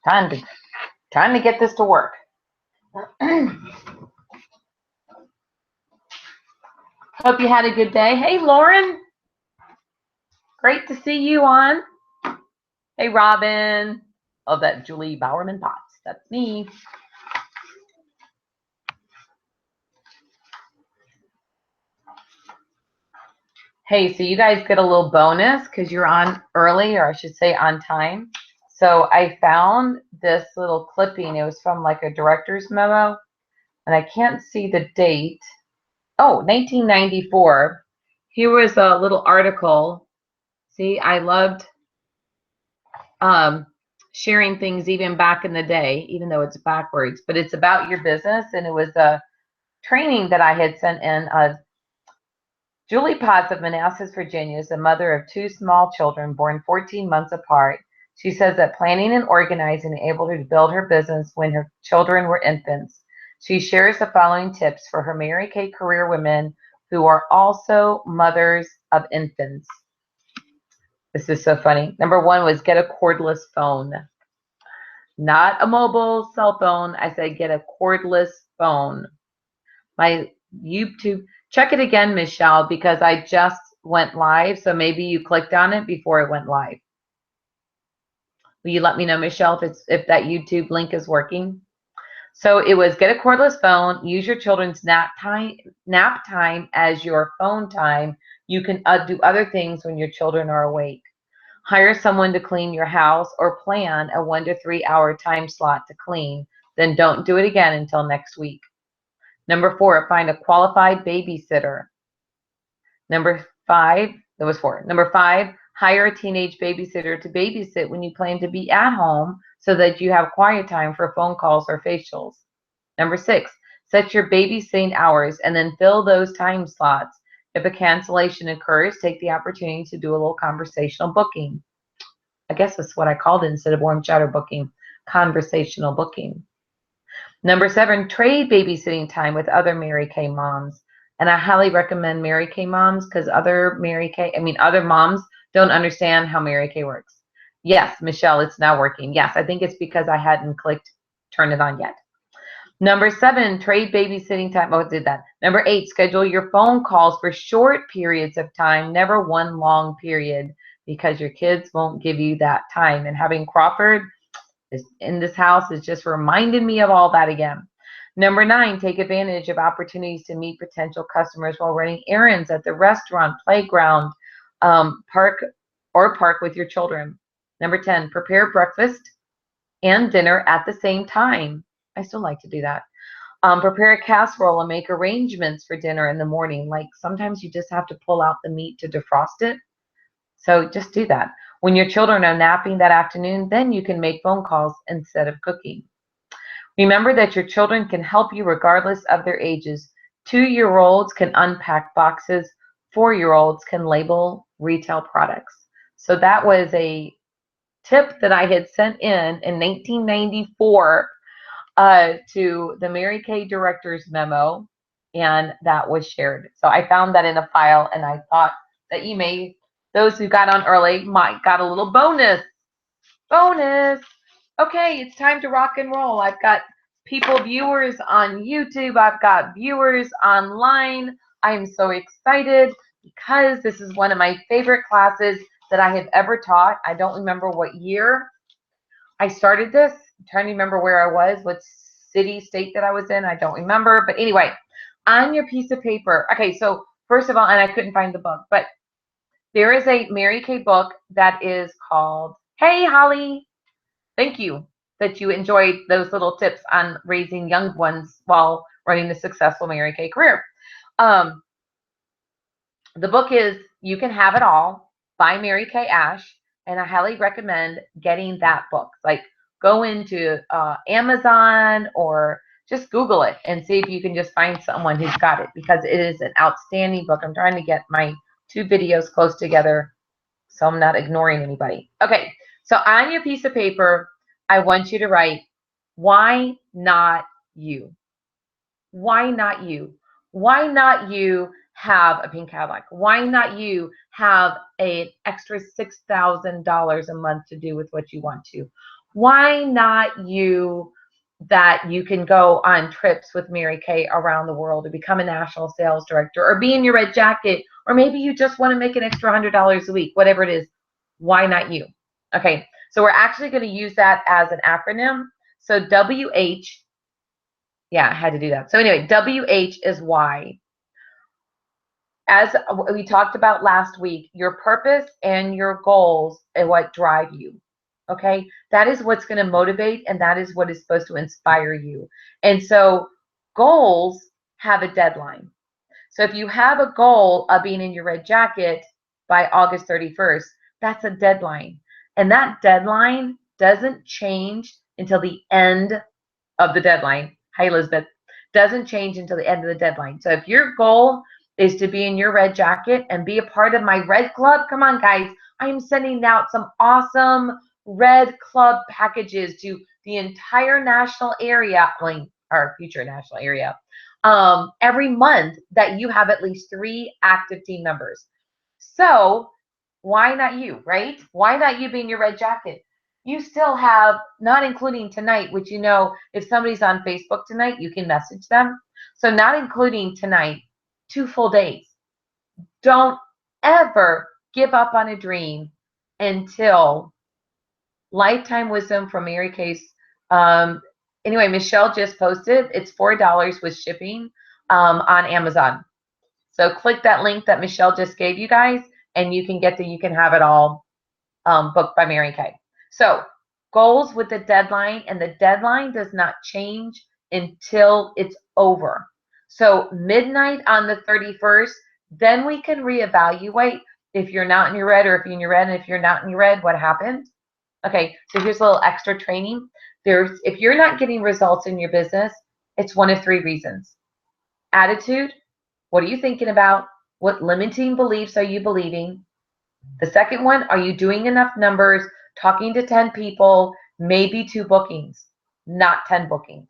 Time to get this to work. Hope you had a good day. Hey, Lauren. Great to see you on. Hey, Robin. Oh, that Julie Bowerman Potts. That's me. Hey, so you guys get a little bonus because you're on early, or I should say on time. So I found this little clipping. It was from like a director's memo, and I can't see the date. Oh, 1994. Here was a little article. See, I loved um, sharing things even back in the day, even though it's backwards, but it's about your business. And it was a training that I had sent in. Julie Potts of Manassas, Virginia, is the mother of two small children born 14 months apart. She says that planning and organizing enabled her to build her business when her children were infants. She shares the following tips for her Mary Kay career women who are also mothers of infants. This is so funny. Number one was get a cordless phone. Not a mobile cell phone. I said get a cordless phone. My YouTube, check it again, Michelle, because I just went live. So maybe you clicked on it before it went live. Will you let me know, Michelle, if that YouTube link is working? So it was get a cordless phone, use your children's nap time as your phone time. You can do other things when your children are awake. Hire someone to clean your house or plan a 1 to 3 hour time slot to clean. Then don't do it again until next week. Number 4, find a qualified babysitter. Number 5, that was 4. Number 5, hire a teenage babysitter to babysit when you plan to be at home so that you have quiet time for phone calls or facials. Number 6, set your babysitting hours and then fill those time slots. If a cancellation occurs, take the opportunity to do a little conversational booking. I guess that's what I called it instead of warm chatter booking, conversational booking. Number 7, trade babysitting time with other Mary Kay moms. And I highly recommend Mary Kay moms because other moms don't understand how Mary Kay works. Yes, Michelle, it's now working. Yes, I think it's because I hadn't clicked turn it on yet. Number 7, trade babysitting time. Oh, did that. Number 8, schedule your phone calls for short periods of time, never one long period, because your kids won't give you that time. And having Crawford in this house is just reminding me of all that again. Number 9, take advantage of opportunities to meet potential customers while running errands at the restaurant, playground, park with your children. Number 10, prepare breakfast and dinner at the same time. I still like to do that. Prepare a casserole and make arrangements for dinner in the morning. Like sometimes you just have to pull out the meat to defrost it. So just do that. When your children are napping that afternoon, then you can make phone calls instead of cooking. Remember that your children can help you regardless of their ages. 2-year-olds can unpack boxes. 4-year-olds can label retail products. So that was a tip that I had sent in 1994 to the Mary Kay Director's Memo, and that was shared. So I found that in a file, and I thought that those who got on early got a little bonus. Bonus. Okay, it's time to rock and roll. I've got viewers on YouTube. I've got viewers online. I'm so excited because this is one of my favorite classes that I have ever taught. I don't remember what year I started this. I'm trying to remember where I was, what city, state that I was in. I don't remember. But anyway, on your piece of paper. Okay, so first of all, and I couldn't find the book, but there is a Mary Kay book that is called, hey, Holly, thank you that you enjoyed those little tips on raising young ones while running a successful Mary Kay career. The book is You Can Have It All by Mary Kay Ash, and I highly recommend getting that book. Like go into Amazon or just Google it and see if you can just find someone who's got it, because it is an outstanding book. I'm trying to get my 2 videos close together so I'm not ignoring anybody. Okay, so on your piece of paper, I want you to write, why not you? Why not you? Why not you have a pink Cadillac? Why not you have an extra $6,000 a month to do with what you want to? Why not you that you can go on trips with Mary Kay around the world, or become a national sales director, or be in your red jacket, or maybe you just want to make an extra $100 a week, whatever it is. Why not you? Okay, so we're actually going to use that as an acronym. So WH, yeah, I had to do that. So anyway, WH is why. As we talked about last week, your purpose and your goals are what drive you. Okay, that is what's going to motivate, and that is what is supposed to inspire you. And so goals have a deadline. So if you have a goal of being in your red jacket by August 31st, that's a deadline. And that deadline doesn't change until the end of the deadline. Hi, Elizabeth. Doesn't change until the end of the deadline. So if your goal is to be in your red jacket and be a part of my red club, come on, guys. I'm sending out some awesome red club packages to the entire national area, our future national area, every month that you have at least 3 active team members. So why not you, right? Why not you be in your red jacket? You still have, not including tonight, which if somebody's on Facebook tonight, you can message them. So not including tonight, 2 full days. Don't ever give up on a dream until Lifetime Wisdom from Mary Case. Anyway, Michelle just posted. It's $4 with shipping on Amazon. So click that link that Michelle just gave you guys, and you can have it all booked by Mary Kay. So goals with the deadline, and the deadline does not change until it's over. So midnight on the 31st, then we can reevaluate if you're not in your red, or if you're in your red, and if you're not in your red, what happened? Okay, so here's a little extra training. If you're not getting results in your business, it's one of 3 reasons. Attitude, what are you thinking about? What limiting beliefs are you believing? The second one, are you doing enough numbers, talking to 10 people, maybe 2 bookings, not 10 bookings?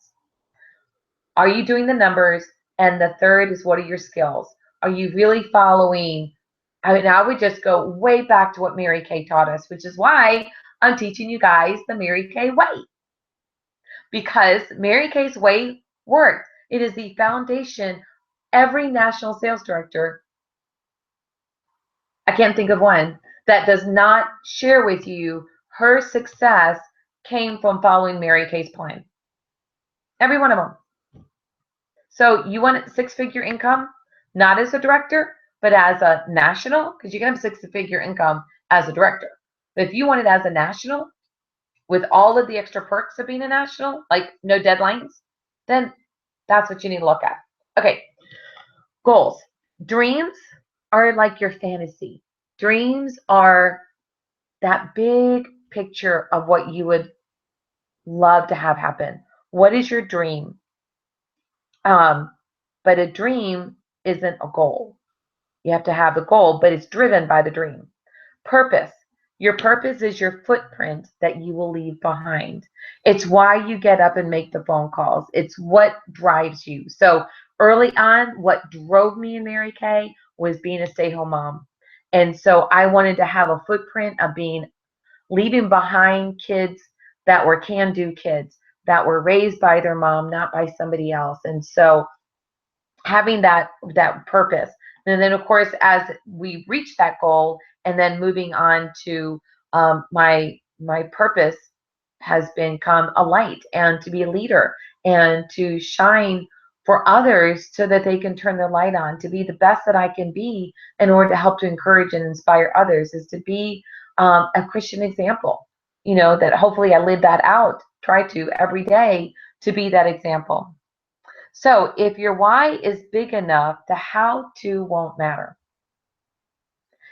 Are you doing the numbers? And the third is, what are your skills? Are you really following? I would just go way back to what Mary Kay taught us, which is why I'm teaching you guys the Mary Kay way. Because Mary Kay's way worked. It is the foundation. Every national sales director, I can't think of one, that does not share with you her success came from following Mary Kay's plan. Every one of them. So you want a 6-figure income, not as a director, but as a national, because you can have 6-figure income as a director. But if you want it as a national, with all of the extra perks of being a national, like no deadlines, then that's what you need to look at. Okay, goals. Dreams are like your fantasy. Dreams are that big picture of what you would love to have happen. What is your dream? But a dream isn't a goal. You have to have the goal, but it's driven by the dream. Purpose. Your purpose is your footprint that you will leave behind. It's why you get up and make the phone calls. It's what drives you. So early on, what drove me in Mary Kay was being a stay-home mom. And so I wanted to have a footprint of leaving behind kids that were can-do kids, that were raised by their mom, not by somebody else. And so having that purpose. And then, of course, as we reach that goal, and then moving on to my purpose has become a light, and to be a leader, and to shine for others so that they can turn their light on, to be the best that I can be in order to help to encourage and inspire others, is to be a Christian example, that hopefully I live that out, try to every day to be that example. So if your why is big enough, the how to won't matter.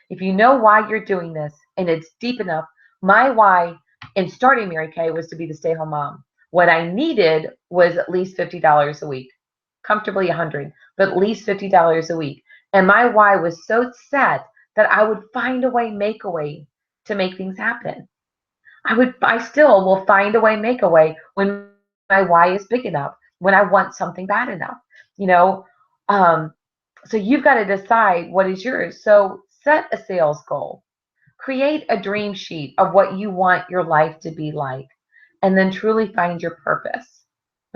If you know why you're doing this and it's deep enough, my why in starting Mary Kay was to be the stay-home mom. What I needed was at least $50 a week, comfortably $100, but at least $50 a week. And my why was so set that I would find a way, make a way to make things happen. I still will find a way, make a way when my why is big enough, when I want something bad enough, so you've got to decide what is yours. So set a sales goal, create a dream sheet of what you want your life to be like, and then truly find your purpose.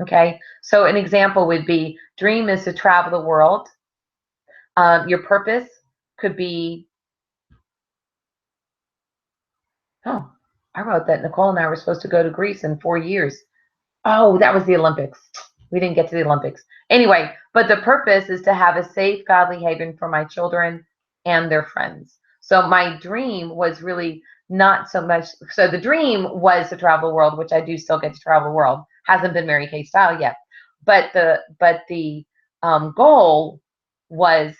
Okay, so an example would be dream is to travel the world. Your purpose could be, oh, I wrote that Nicole and I were supposed to go to Greece in 4 years. Oh, that was the Olympics. We didn't get to the Olympics. Anyway, but the purpose is to have a safe, godly haven for my children and their friends. So my dream was really not so much. So the dream was to travel the world, which I do still get to travel the world. Hasn't been Mary Kay style yet, but the goal was,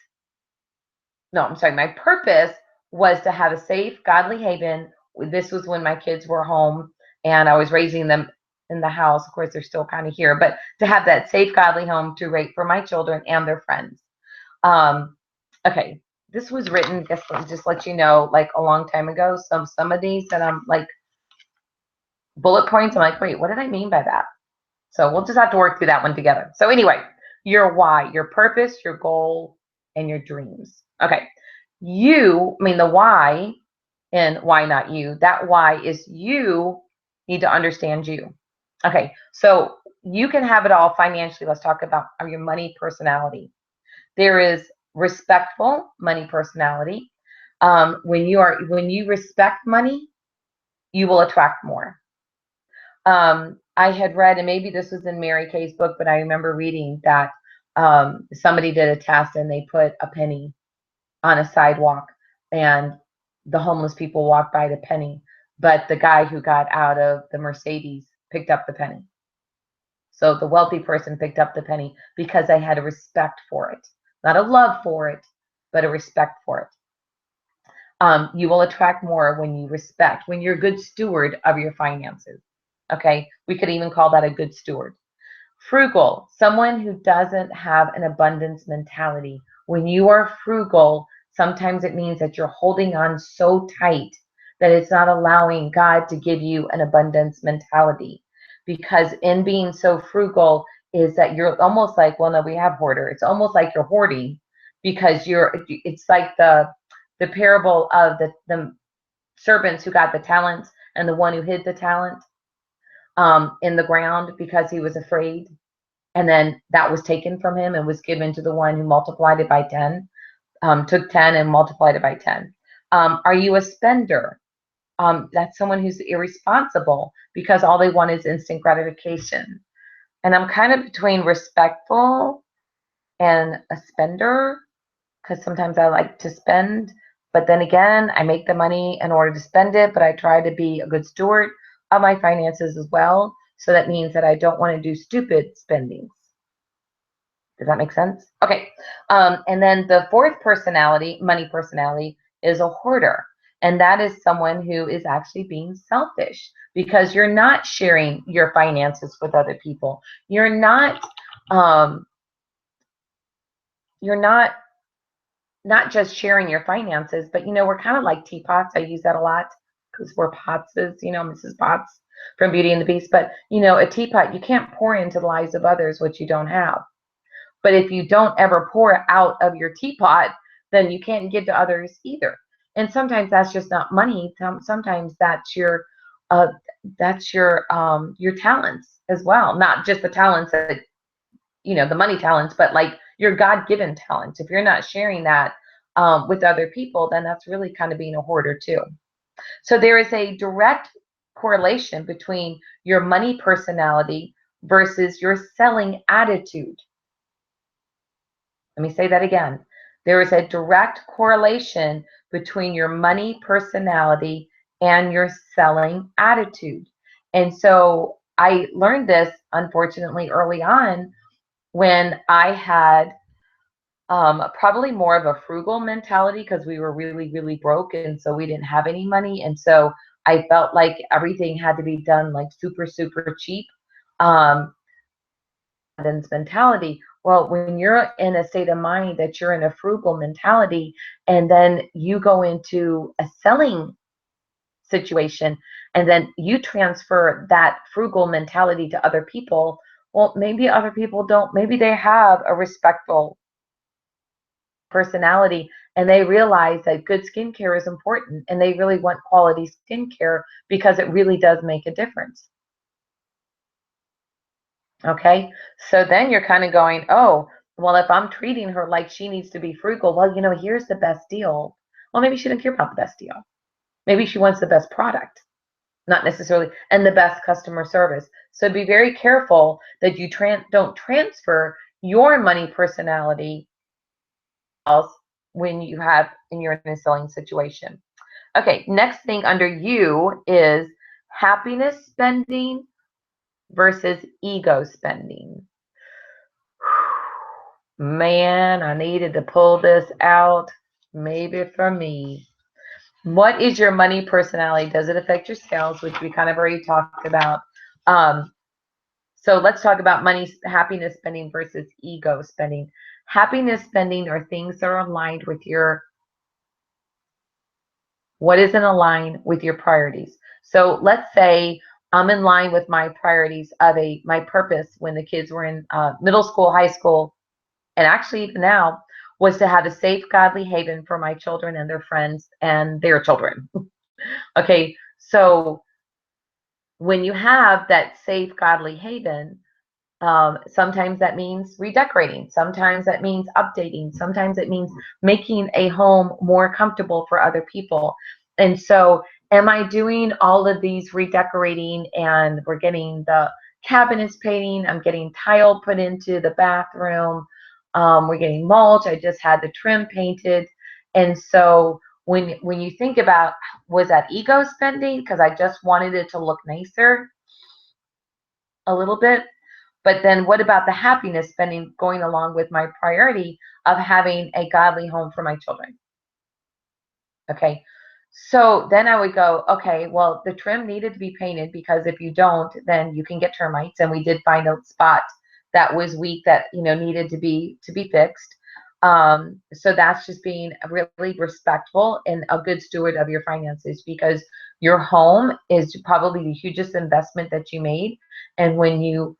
no, I'm sorry. My purpose was to have a safe, godly haven. This was when my kids were home and I was raising them in the house. Of course, they're still kind of here, but to have that safe, godly home to rate for my children and their friends. Okay, this was written, just let you know, like a long time ago. Some of these that I'm like bullet points, I'm like, wait, what did I mean by that? So we'll just have to work through that one together. So anyway, your why, your purpose, your goal, and your dreams. Okay. The why and why not you, that why is you need to understand you. Okay. So you can have it all financially. Let's talk about your money personality. There is respectful money personality. When you respect money, you will attract more. I had read, and maybe this was in Mary Kay's book, but I remember reading that somebody did a test and they put a penny on a sidewalk and the homeless people walked by the penny, but the guy who got out of the Mercedes picked up the penny. So the wealthy person picked up the penny because they had a respect for it, not a love for it, but a respect for it. You will attract more when you respect, when you're a good steward of your finances. Okay, we could even call that a good steward. Frugal, someone who doesn't have an abundance mentality. When you are frugal, sometimes it means that you're holding on so tight that it's not allowing God to give you an abundance mentality. Because in being so frugal is that you're almost like, well, no, we have hoarder. It's almost like you're hoarding because it's like the parable of the servants who got the talents and the one who hid the talent in the ground because he was afraid. And then that was taken from him and was given to the one who multiplied it by 10, took 10 and multiplied it by 10. Are you a spender? That's someone who's irresponsible because all they want is instant gratification. And I'm kind of between respectful and a spender because sometimes I like to spend, but then again, I make the money in order to spend it, but I try to be a good steward of my finances as well. So that means that I don't want to do stupid spendings. Does that make sense? Okay. And then the fourth personality, money personality, is a hoarder. And that is someone who is actually being selfish because you're not sharing your finances with other people. Um, you're not just sharing your finances, but we're kind of like teapots. I use that a lot because we're Potses, Mrs. Potts from Beauty and the Beast. But a teapot, you can't pour into the lives of others what you don't have. But if you don't ever pour out of your teapot, then you can't give to others either. And sometimes that's just not money. Sometimes uh, that's your talents as well. Not just the talents that the money talents, but like your God-given talents. If you're not sharing that with other people, then that's really kind of being a hoarder too. So there is a direct correlation between your money personality versus your selling attitude. Let me say that again. There is a direct correlation between your money personality and your selling attitude. And so I learned this, unfortunately, early on when I had probably more of a frugal mentality because we were really, really broke. And so we didn't have any money. And so I felt like everything had to be done like super, super cheap. Um, mentality. Well, when you're in a state of mind that you're in a frugal mentality and then you go into a selling situation and then you transfer that frugal mentality to other people, well, maybe other people don't, maybe they have a respectful personality and they realize that good skincare is important and they really want quality skincare because it really does make a difference. Okay. So then you're kind of going, oh, well, if I'm treating her like she needs to be frugal, well, here's the best deal. Well, maybe she didn't care about the best deal. Maybe she wants the best product, not necessarily, and the best customer service. So be very careful that you don't transfer your money personality else when you have and you're in a selling situation. Okay, next thing under you is happiness spending versus ego spending. Man, I needed to pull this out, maybe for me. What is your money personality? Does it affect your sales, which we kind of already talked about? Um, so let's talk about money, happiness spending versus ego spending. Happiness spending are things that are aligned with what isn't aligned with your priorities. So let's say I'm in line with my priorities of my purpose when the kids were in middle school, high school, and actually even now, was to have a safe, godly haven for my children and their friends and their children. Okay, so when you have that safe, godly haven, sometimes that means redecorating. Sometimes that means updating. Sometimes it means making a home more comfortable for other people. And so, am I doing all of these redecorating and we're getting the cabinets painting? I'm getting tile put into the bathroom. We're getting mulch. I just had the trim painted. And so, when you think about, was that ego spending because I just wanted it to look nicer a little bit? But then what about the happiness spending going along with my priority of having a godly home for my children? Okay. So then I would go, okay, well, the trim needed to be painted because if you don't, then you can get termites. And we did find a spot that was weak that, needed to be fixed. So that's just being really respectful and a good steward of your finances because your home is probably the hugest investment that you made. And when you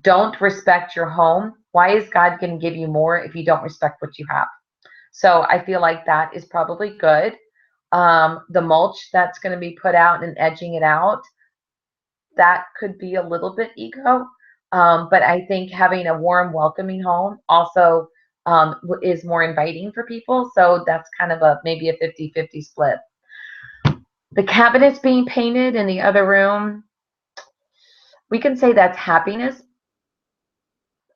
don't respect your home, why is God going to give you more if you don't respect what you have? So I feel like that is probably good. The mulch that's going to be put out and edging it out, that could be a little bit ego. But I think having a warm, welcoming home also is more inviting for people. So that's kind of maybe a 50-50 split. The cabinets being painted in the other room, we can say that's happiness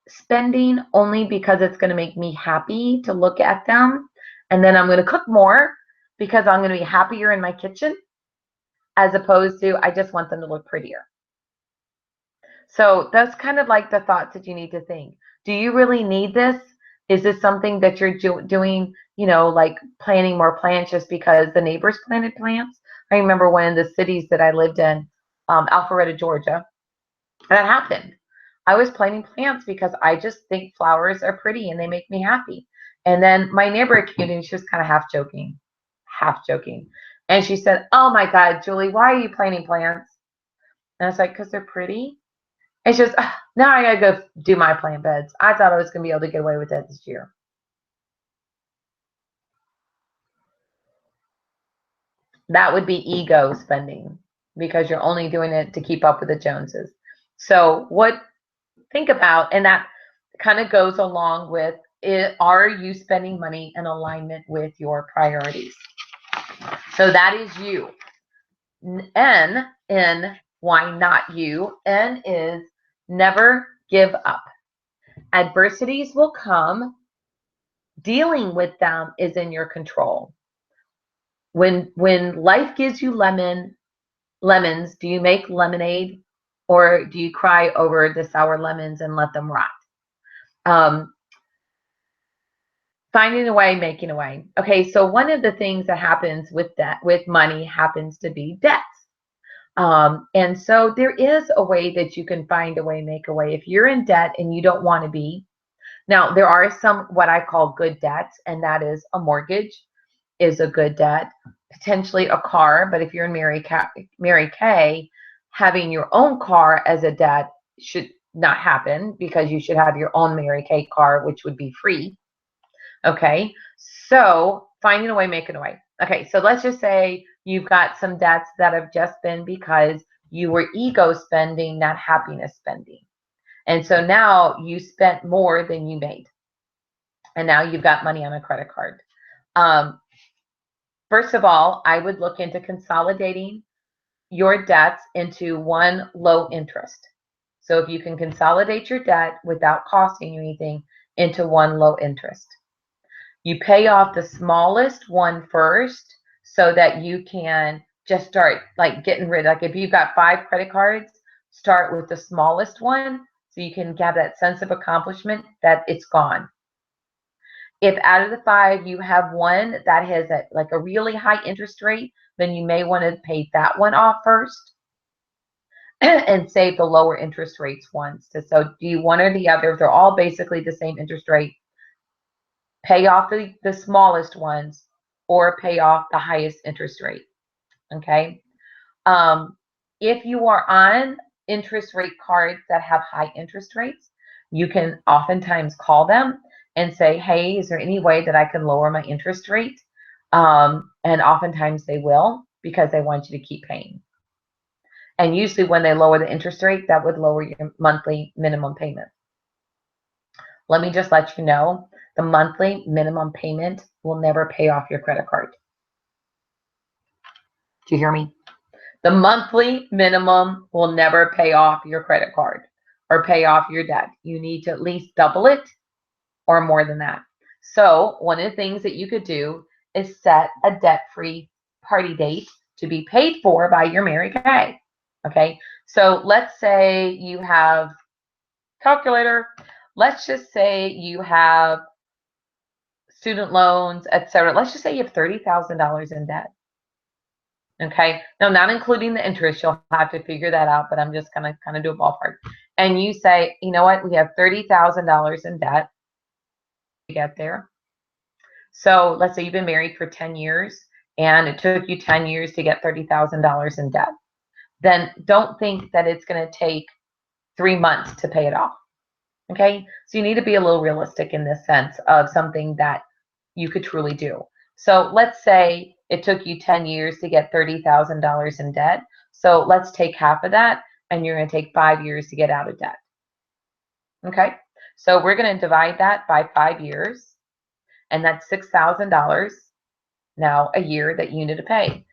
spending only because it's going to make me happy to look at them. And then I'm going to cook more because I'm going to be happier in my kitchen as opposed to I just want them to look prettier. So that's kind of like the thoughts that you need to think. Do you really need this? Is this something that you're doing, like planting more plants just because the neighbors planted plants? I remember one of the cities that I lived in, Alpharetta, Georgia, that happened. I was planting plants because I just think flowers are pretty and they make me happy. And then my neighbor came and she was kind of half joking. And she said, "Oh my God, Julie, why are you planting plants?" And I was like, "Because they're pretty." And she goes, "Ugh, now I gotta go do my plant beds. I thought I was gonna be able to get away with that this year." That would be ego spending because you're only doing it to keep up with the Joneses. So think about, and that kind of goes along with are you spending money in alignment with your priorities? So that is you. N in why not you? N is never give up. Adversities will come. Dealing with them is in your control. When life gives you lemons, do you make lemonade or do you cry over the sour lemons and let them rot? Um, Finding a way, making a way. Okay, so one of the things that happens with money happens to be debts. And so there is a way that you can find a way, make a way. If you're in debt and you don't want to be, now there are some what I call good debts, and that is a mortgage is a good debt, potentially a car. But if you're in Mary Kay, having your own car as a debt should not happen because you should have your own Mary Kay car, which would be free. Okay, so finding a way, making a way. Okay, so let's just say you've got some debts that have just been because you were ego spending, not happiness spending. And so now you spent more than you made. And now you've got money on a credit card. First of all, I would look into consolidating your debts into one low interest. So if you can consolidate your debt without costing you anything into one low interest. You pay off the smallest one first so that you can just start like getting rid. Like if you've got 5 credit cards, start with the smallest one so you can have that sense of accomplishment that it's gone. If out of the 5 you have one that has like a really high interest rate, then you may want to pay that one off first and save the lower interest rates ones. So do you one or the other? They're all basically the same interest rate. Pay off the smallest ones or pay off the highest interest rate. Okay. If you are on interest rate cards that have high interest rates, you can oftentimes call them and say, hey, is there any way that I can lower my interest rate? And oftentimes they will, because they want you to keep paying. And usually when they lower the interest rate, that would lower your monthly minimum payment. Let me just let you know, the monthly minimum payment will never pay off your credit card. Do you hear me? The monthly minimum will never pay off your credit card or pay off your debt. You need to at least double it or more than that. So one of the things that you could do is set a debt-free party date to be paid for by your Mary Kay. Okay, so let's say you have calculator. Let's just say you have student loans, etc. Let's just say you have $30,000 in debt. Okay, now not including the interest, you'll have to figure that out, but I'm just gonna kind of do a ballpark. And you say, you know what, we have $30,000 in debt to get there. So let's say you've been married for 10 years and it took you 10 years to get $30,000 in debt. Then don't think that it's gonna take 3 months to pay it off. Okay, so you need to be a little realistic in this sense of something that you could truly do. So let's say it took you 10 years to get $30,000 in debt. So let's take half of that and you're going to take 5 years to get out of debt. Okay, so we're going to divide that by 5 years, and that's $6,000 now a year that you need to pay.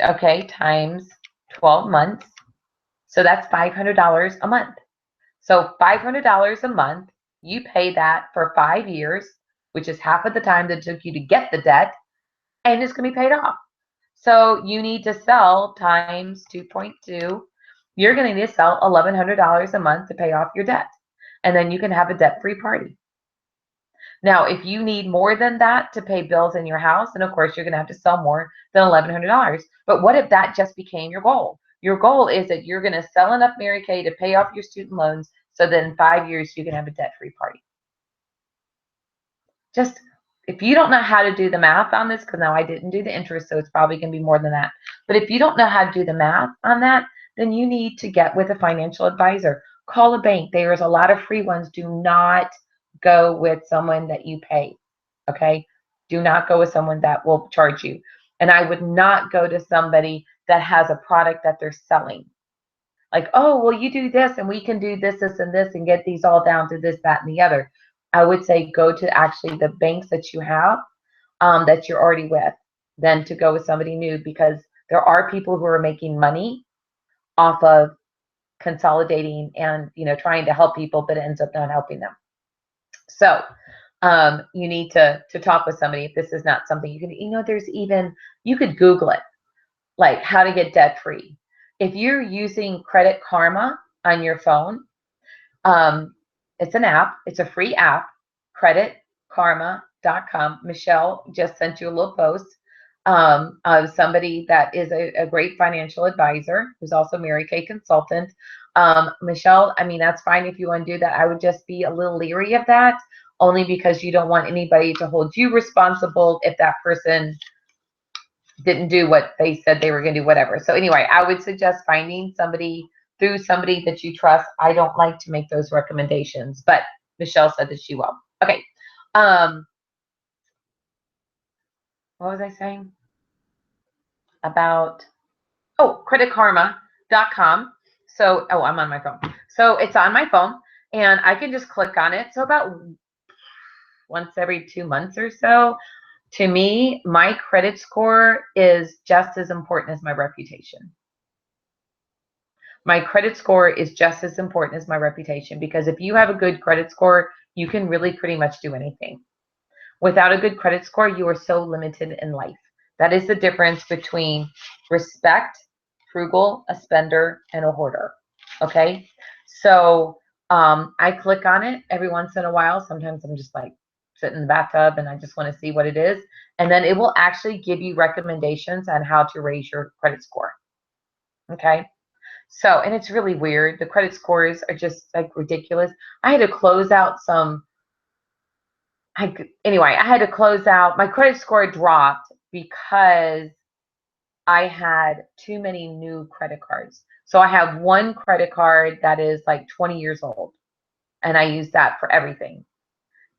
Okay, times 12 months. So that's $500 a month. So $500 a month, you pay that for 5 years, which is half of the time that it took you to get the debt, and it's going to be paid off. So you need to sell times 2.2. You're going to need to sell $1,100 a month to pay off your debt. And then you can have a debt-free party. Now, if you need more than that to pay bills in your house, then of course you're going to have to sell more than $1,100. But what if that just became your goal? Your goal is that you're going to sell enough Mary Kay to pay off your student loans so that in 5 years you can have a debt-free party. Just, if you don't know how to do the math on this, because now I didn't do the interest, so it's probably going to be more than that. But if you don't know how to do the math on that, then you need to get with a financial advisor. Call a bank. There's a lot of free ones. Do not go with someone that you pay. Okay? Do not go with someone that will charge you. And I would not go to somebody that has a product that they're selling. Like, oh, well, you do this and we can do this, this, and this and get these all down to this, that, and the other. I would say go to actually the banks that you have that you're already with than to go with somebody new, because there are people who are making money off of consolidating and trying to help people, but it ends up not helping them. So you need to talk with somebody if this is not something you can, there's even, you could Google it, like how to get debt free. If you're using Credit Karma on your phone, it's an app. It's a free app, creditkarma.com. Michelle just sent you a little post of somebody that is a great financial advisor who's also Mary Kay consultant. Michelle, I mean, that's fine if you want to do that. I would just be a little leery of that, only because you don't want anybody to hold you responsible if that person didn't do what they said they were going to do, whatever. So anyway, I would suggest finding somebody through somebody that you trust. I don't like to make those recommendations, but Michelle said that she will. Okay. What was I saying? About, creditkarma.com. So, I'm on my phone. So it's on my phone. and I can just click on it. So about once every 2 months or so, to me, my credit score is just as important as my reputation. My credit score is just as important as my reputation, because if you have a good credit score, you can really pretty much do anything. Without a good credit score, you are so limited in life. That is the difference between respect, frugal, a spender, and a hoarder. Okay? So I click on it every once in a while. Sometimes I'm just like sitting in the bathtub and I just want to see what it is. And then it will actually give you recommendations on how to raise your credit score. Okay? So, and it's really weird. The credit scores are just like ridiculous. I had to close out some anyway, I had to close out. My credit score dropped because I had too many new credit cards. So I have one credit card that is like 20 years old, and I use that for everything.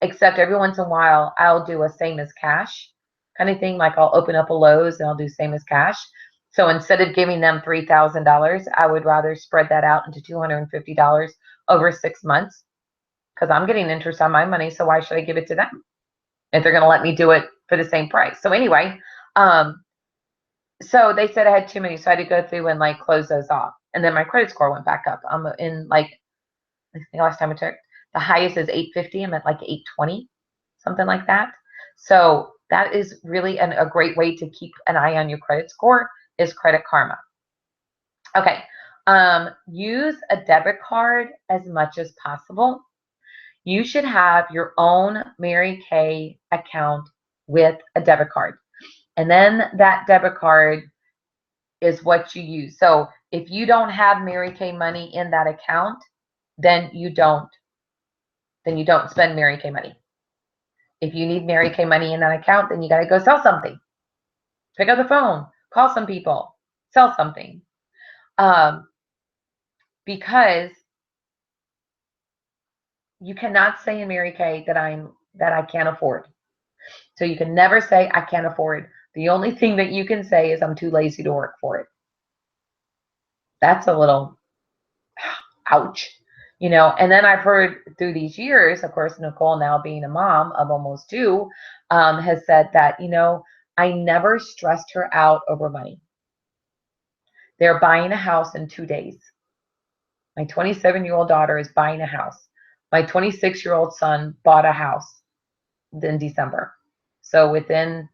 Except every once in a while, I'll do a same as cash kind of thing. Like I'll open up a Lowe's and I'll do same as cash. So instead of giving them $3,000, I would rather spread that out into $250 over 6 months, because I'm getting interest on my money. So why should I give it to them if they're going to let me do it for the same price? So anyway, so they said I had too many, so I had to go through and like close those off. And then my credit score went back up. I'm in like, I think last time I checked, the highest is 850. I'm at like 820, something like that. So that is really a great way to keep an eye on your credit score is Credit Karma. Okay. Use a debit card as much as possible. You should have your own Mary Kay account with a debit card. And then that debit card is what you use. So if you don't have Mary Kay money in that account, then you don't spend Mary Kay money. If you need Mary Kay money in that account, then you got to go sell something. Pick up the phone, call some people, sell something. Because you cannot say in Mary Kay that I can't afford. So you can never say I can't afford. The only thing that you can say is I'm too lazy to work for it. That's a little ouch, And then I've heard through these years, of course, Nicole, now being a mom of almost two, has said that, I never stressed her out over money. They're buying a house in 2 days. My 27-year-old daughter is buying a house. My 26-year-old son bought a house in December. So within,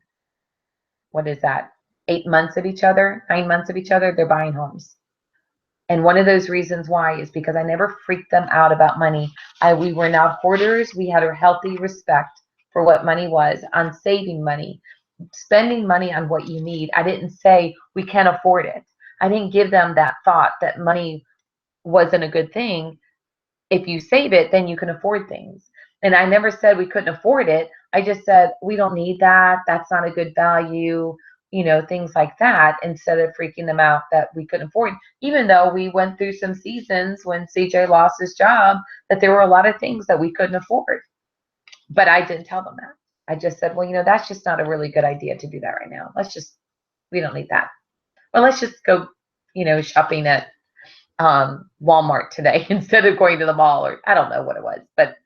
what is that, 8 months of each other, 9 months of each other, they're buying homes. And one of those reasons why is because I never freaked them out about money. We were not hoarders. We had a healthy respect for what money was, on saving money, spending money on what you need. I didn't say we can't afford it. I didn't give them that thought that money wasn't a good thing. If you save it, then you can afford things. And I never said we couldn't afford it. I just said we don't need that. That's not a good value. Things like that, instead of freaking them out that we couldn't afford. Even though we went through some seasons when CJ lost his job, that there were a lot of things that we couldn't afford. But I didn't tell them that. I just said, well, that's just not a really good idea to do that right now. We don't need that. Well, let's just go, shopping at Walmart today instead of going to the mall, or I don't know what it was. But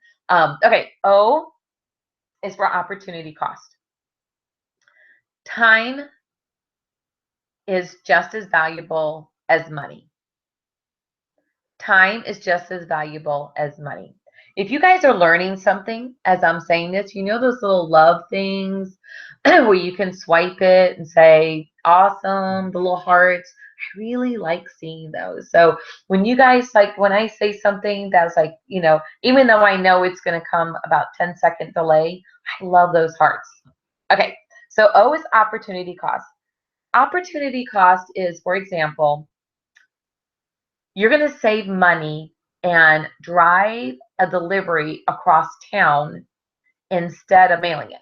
okay, O is for opportunity cost. Time is just as valuable as money. Time is just as valuable as money. If you guys are learning something as I'm saying this, those little love things where you can swipe it and say, awesome, the little hearts. I really like seeing those. So when you guys, when I say something that's even though I know it's going to come about 10-second delay, I love those hearts. Okay, so O is opportunity cost. Opportunity cost is, for example, you're going to save money and drive a delivery across town instead of mailing it.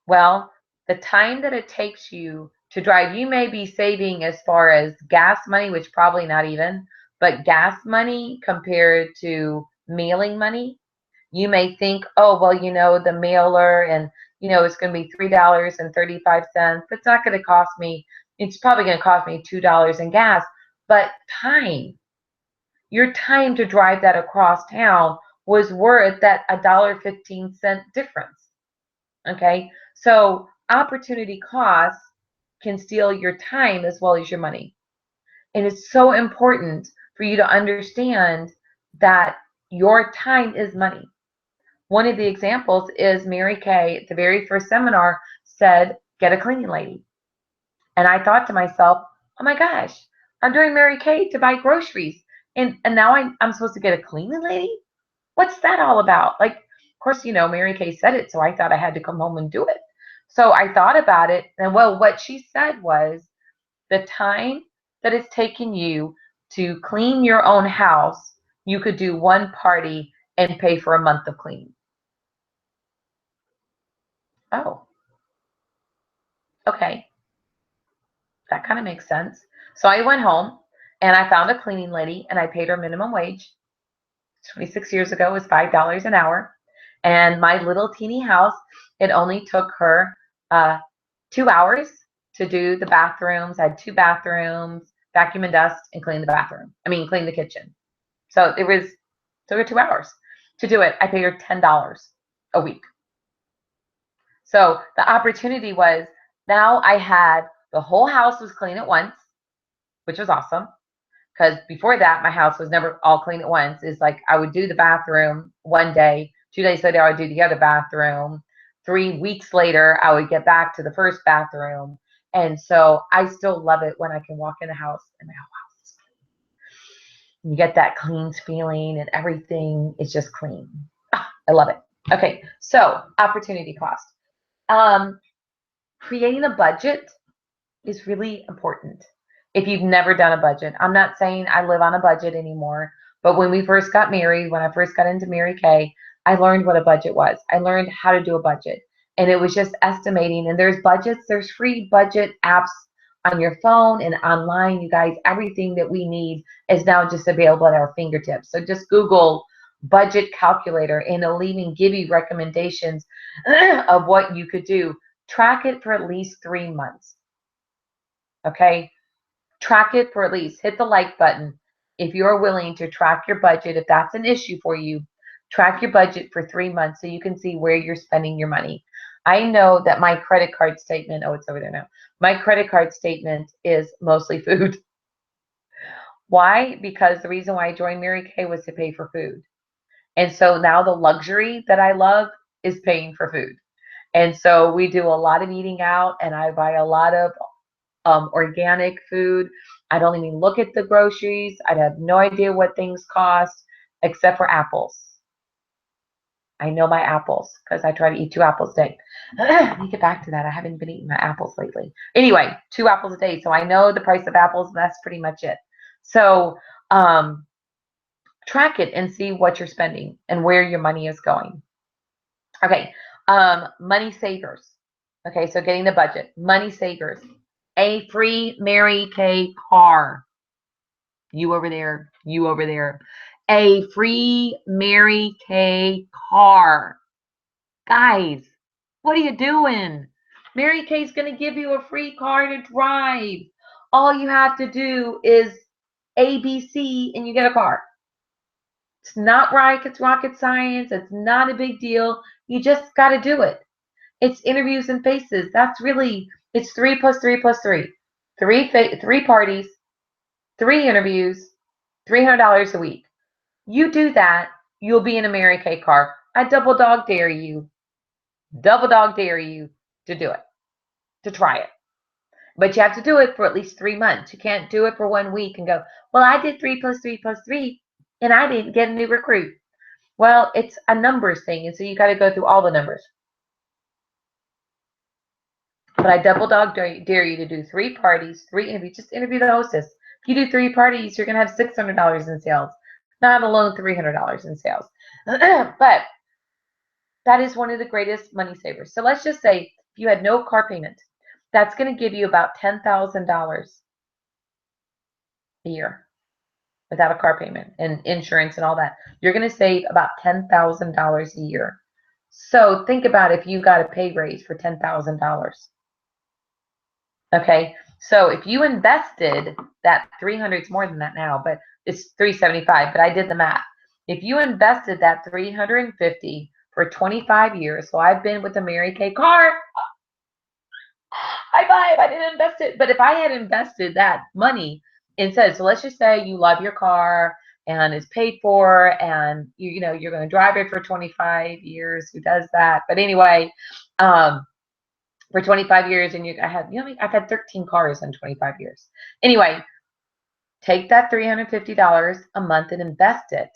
Well, the time that it takes you to drive, you may be saving as far as gas money, which probably not even, but gas money compared to mailing money. You may think, oh, well, the mailer and, it's going to be $3.35, but it's not going to cost me, it's probably going to cost me $2 in gas, but time. your time to drive that across town was worth that $1.15 difference. Okay, so opportunity costs can steal your time as well as your money. And it's so important for you to understand that your time is money. One of the examples is Mary Kay, at the very first seminar, said, get a cleaning lady. And I thought to myself, oh my gosh, I'm doing Mary Kay to buy groceries. And now I'm supposed to get a cleaning lady? What's that all about? Like, of course, Mary Kay said it, so I thought I had to come home and do it. So I thought about it, and well, what she said was the time that it's taken you to clean your own house, you could do one party and pay for a month of cleaning. Oh, okay. That kind of makes sense. So I went home and I found a cleaning lady and I paid her minimum wage. 26 years ago, it was $5 an hour. And my little teeny house, it only took her 2 hours to do the bathrooms. I had 2 bathrooms, vacuum and dust, and clean the bathroom. Clean the kitchen. So took her 2 hours to do it. I paid her $10 a week. So the opportunity was, now I had the whole house was clean at once, which was awesome. Because before that, my house was never all clean at once. It's like I would do the bathroom one day, 2 days later, I would do the other bathroom. 3 weeks later, I would get back to the first bathroom. And so I still love it when I can walk in the house and my whole house is clean. You get that clean feeling and everything is just clean. I love it. Okay, so opportunity cost. Creating a budget is really important. If you've never done a budget, I'm not saying I live on a budget anymore, but when we first got married, when I first got into Mary Kay, I learned what a budget was. I learned how to do a budget, and it was just estimating. And there's budgets, there's free budget apps on your phone and online. You guys, everything that we need is now just available at our fingertips. So just Google budget calculator, and it'll even give you recommendations of what you could do. Track it for at least 3 months. Okay, track it for at least, hit the like button if you're willing to track your budget. If that's an issue for you, track your budget for 3 months so you can see where you're spending your money. I know that my credit card statement, oh, it's over there now. My credit card statement is mostly food. Why? Because the reason why I joined Mary Kay was to pay for food. And so now the luxury that I love is paying for food. And so we do a lot of eating out, and I buy a lot of organic food. I don't even look at the groceries. I have no idea what things cost except for apples. I know my apples because I try to eat 2 apples a day. Let me get back to that. I haven't been eating my apples lately. Anyway, 2 apples a day. So I know the price of apples, and that's pretty much it. So track it and see what you're spending and where your money is going. Okay, money savers. Okay, so getting the budget. Money savers. A free Mary Kay car. You over there, you over there. A free Mary Kay car. Guys, what are you doing? Mary Kay's going to give you a free car to drive. All you have to do is ABC and you get a car. It's not rocket science. It's not a big deal. You just got to do it. It's interviews and faces. That's really, it's 3 plus 3 plus 3. 3 parties, 3 interviews, $300 a week. You do that, you'll be in a Mary Kay car. I double dog dare you to do it, to try it. But you have to do it for at least 3 months. You can't do it for 1 week and go, well, I did 3 plus 3 plus 3, and I didn't get a new recruit. Well, it's a numbers thing, and so you got to go through all the numbers. But I double dog dare you to do 3 parties, 3 interviews. Just interview the hostess. If you do 3 parties, you're going to have $600 in sales, not alone $300 in sales. But that is one of the greatest money savers. So let's just say if you had no car payment, that's going to give you about $10,000 a year without a car payment and insurance and all that. You're going to save about $10,000 a year. So think about if you got a pay raise for $10,000. Okay, so if you invested that 300, it's more than that now, but it's $375, but I did the math. If you invested that $350 for 25 years, so I've been with the Mary Kay car, high five, I didn't invest it. But if I had invested that money instead, so let's just say you love your car and it's paid for, and you know you're going to drive it for 25 years. Who does that? But anyway, for 25 years, and I've had 13 cars in 25 years. Anyway, take that $350 a month and invest it.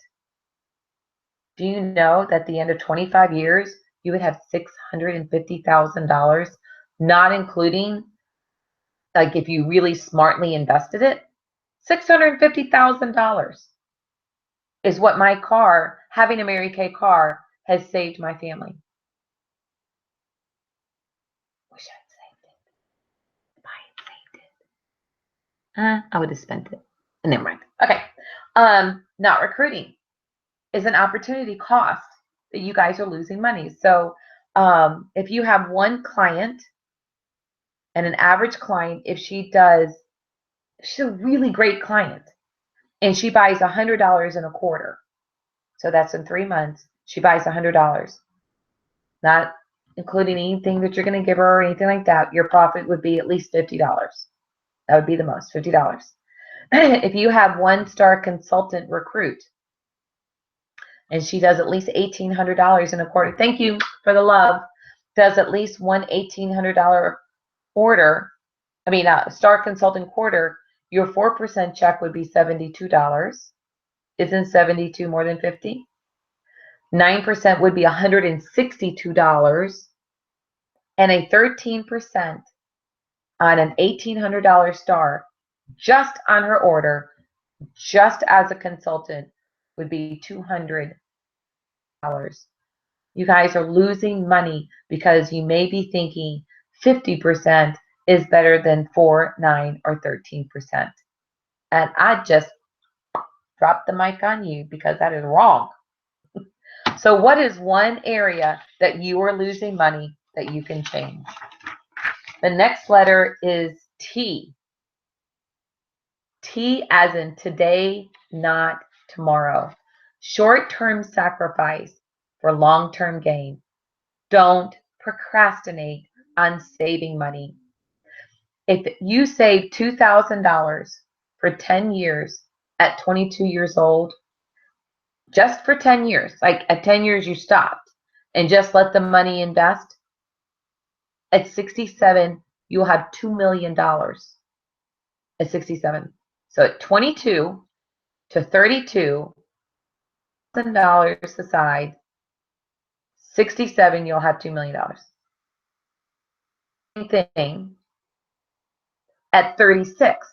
Do you know that at the end of 25 years, you would have $650,000, not including, like, if you really smartly invested it? $650,000 is what my car, having a Mary Kay car, has saved my family. Wish I'd saved it. If I had saved it, I would have spent it. Never mind. Okay. Not recruiting is an opportunity cost that you guys are losing money. So if you have one client, and an average client, if she's a really great client, and she buys $100 in a quarter, so that's in 3 months, she buys $100, not including anything that you're going to give her or anything like that, your profit would be at least $50. That would be the most, $50. If you have one star consultant recruit, and she does at least $1,800 in a quarter, thank you for the love, does at least one $1,800 order, star consultant quarter, your 4% check would be $72. Isn't 72 more than 50? 9% would be $162, and a 13% on an $1,800 star just on her order, just as a consultant, would be $200. You guys are losing money because you may be thinking 50% is better than 4, 9, or 13%. And I just dropped the mic on you because that is wrong. So what is one area that you are losing money that you can change? The next letter is T. T as in today, not tomorrow. Short-term sacrifice for long-term gain. Don't procrastinate on saving money. If you save $2,000 for 10 years at 22 years old, just for 10 years, like at 10 years you stopped and just let the money invest, at 67, you'll have $2 million at 67. So at 22 to 32, $1,000 aside, 67, you'll have $2 million. Same thing at 36.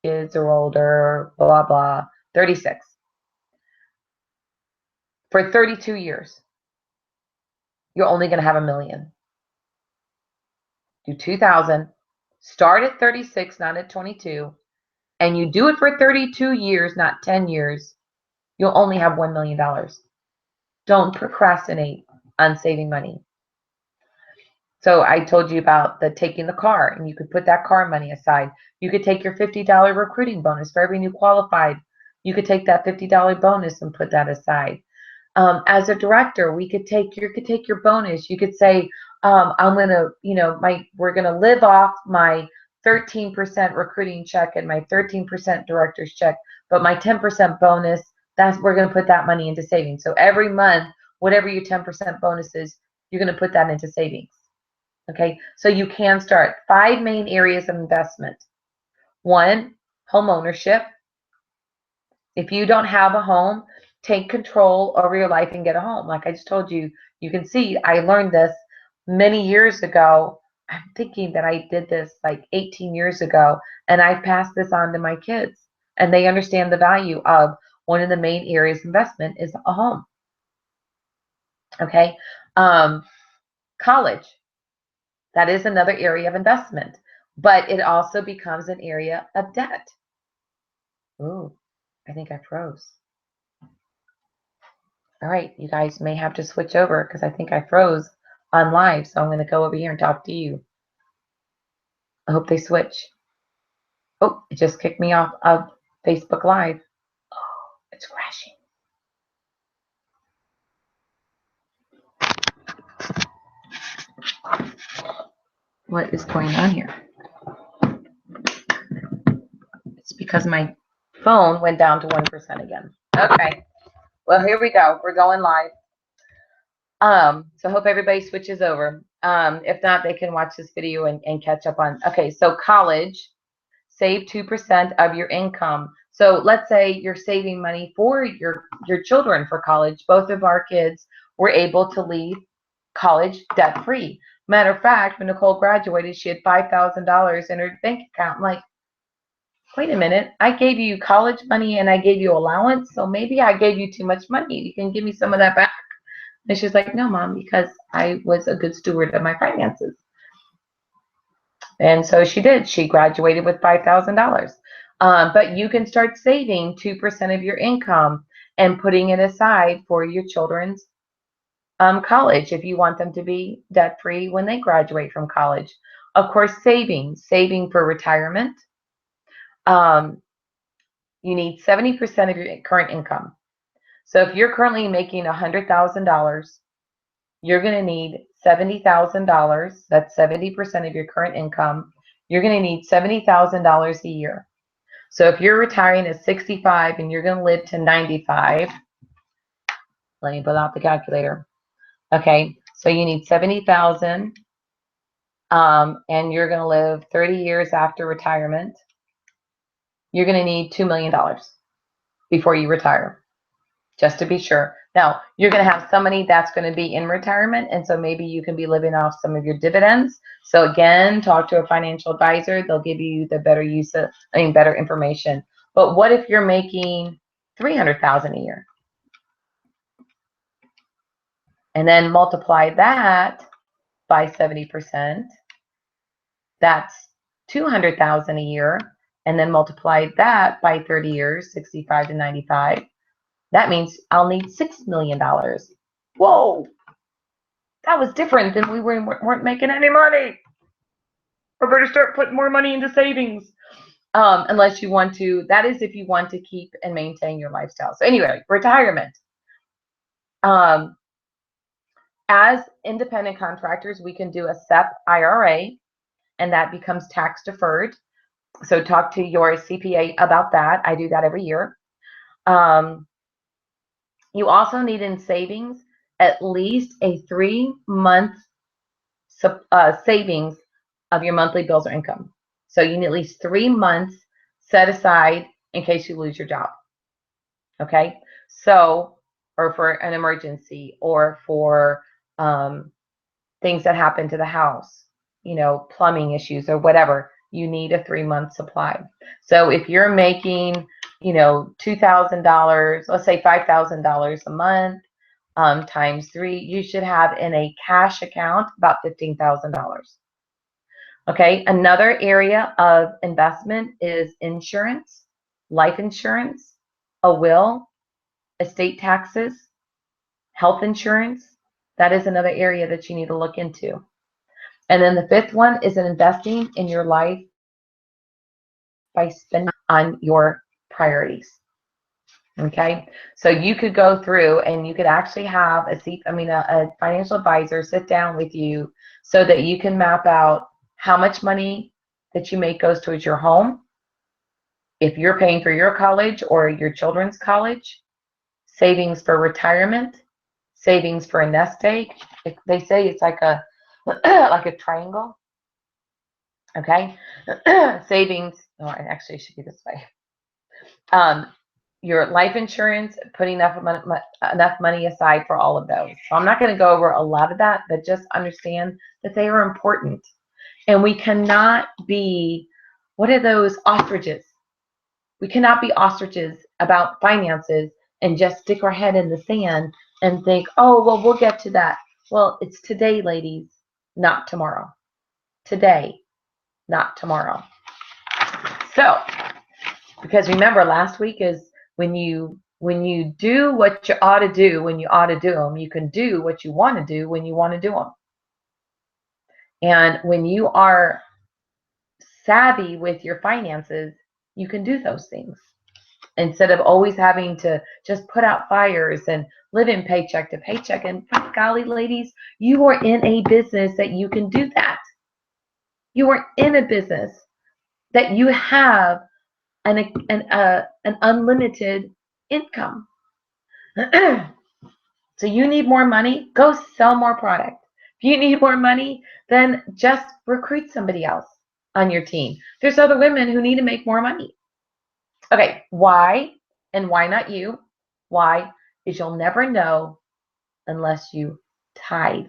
Kids are older, blah, blah, 36. For 32 years, you're only going to have $1 million. Do 2,000, start at 36, not at 22, and you do it for 32 years, not 10 years, you'll only have $1 million. Don't procrastinate on saving money. So I told you about taking the car, and you could put that car money aside. You could take your $50 recruiting bonus for every new qualified. You could take that $50 bonus and put that aside. As a director, you could take your bonus. You could say, we're gonna live off my 13% recruiting check and my 13% director's check, but my 10% bonus, we're gonna put that money into savings. So every month, whatever your 10% bonus is, you're gonna put that into savings. Okay, so you can start 5 main areas of investment. 1, home ownership. If you don't have a home, take control over your life and get a home. Like I just told you, you can see I learned this many years ago. I'm thinking that I did this like 18 years ago, and I've passed this on to my kids, and they understand the value of one of the main areas of investment is a home. Okay, college. That is another area of investment, but it also becomes an area of debt. Ooh, I think I froze. All right, you guys may have to switch over because I think I froze on live, so I'm going to go over here and talk to you. I hope they switch. Oh, it just kicked me off of Facebook Live. Oh, it's crashing. What is going on here? It's because my phone went down to 1% again. Okay. Well, here we go. We're going live. So hope everybody switches over. If not, they can watch this video and catch up on. Okay, so college, save 2% of your income. So let's say you're saving money for your children for college. Both of our kids were able to leave college debt free. Matter of fact, when Nicole graduated, she had $5,000 in her bank account. I'm like, wait a minute, I gave you college money and I gave you allowance, so maybe I gave you too much money. You can give me some of that back. And she's like, no, Mom, because I was a good steward of my finances. And so she did. She graduated with $5,000. But you can start saving 2% of your income and putting it aside for your children's college if you want them to be debt-free when they graduate from college. Of course, saving for retirement. You need 70% of your current income. So if you're currently making $100,000, you're going to need $70,000. That's 70% of your current income. You're going to need $70,000 a year. So if you're retiring at 65 and you're going to live to 95, let me pull out the calculator. Okay, so you need 70,000, and you're going to live 30 years after retirement. You're going to need $2 million before you retire, just to be sure. Now, you're going to have some money that's going to be in retirement, and so maybe you can be living off some of your dividends. So again, talk to a financial advisor. They'll give you the better better information. But what if you're making $300,000 a year? And then multiply that by 70%. That's $200,000 a year. And then multiply that by 30 years, 65 to 95. That means I'll need $6 million. Whoa, that was different than we weren't making any money. We're going to start putting more money into savings. Unless you want to, that is if you want to keep and maintain your lifestyle. So anyway, retirement. As independent contractors, we can do a SEP IRA, and that becomes tax deferred. So talk to your CPA about that. I do that every year. You also need in savings at least a 3-month savings of your monthly bills or income. So you need at least 3 months set aside in case you lose your job. Okay, so, or for an emergency, or for things that happen to the house, plumbing issues or whatever, you need a 3-month supply. So if you're making, $2,000, let's say $5,000 a month, times 3, you should have in a cash account about $15,000. Okay, another area of investment is insurance, life insurance, a will, estate taxes, health insurance. That is another area that you need to look into. And then the 5th one is investing in your life by spending on your priorities. Okay, so you could go through and you could actually have a financial advisor sit down with you so that you can map out how much money that you make goes towards your home, if you're paying for your college or your children's college, savings for retirement, savings for a nest egg. They say it's like a like a triangle. Okay, savings. Oh, it actually should be this way. Your life insurance, putting enough money aside for all of those. So I'm not going to go over a lot of that, but just understand that they are important. And we cannot be, what are those ostriches? We cannot be ostriches about finances and just stick our head in the sand and think, oh, well, we'll get to that. Well, it's today, ladies, not tomorrow. Today, not tomorrow. So, because remember, last week is when you do what you ought to do when you ought to do them, you can do what you want to do when you want to do them. And when you are savvy with your finances, you can do those things. instead of always having to just put out fires and live in paycheck to paycheck. And by golly, ladies, you are in a business that you can do that. You are in a business that you have an unlimited income. So you need more money, go sell more product. If you need more money, then just recruit somebody else on your team. There's other women who need to make more money. Okay, why? And why not you? Why? Is you'll never know unless you tithe.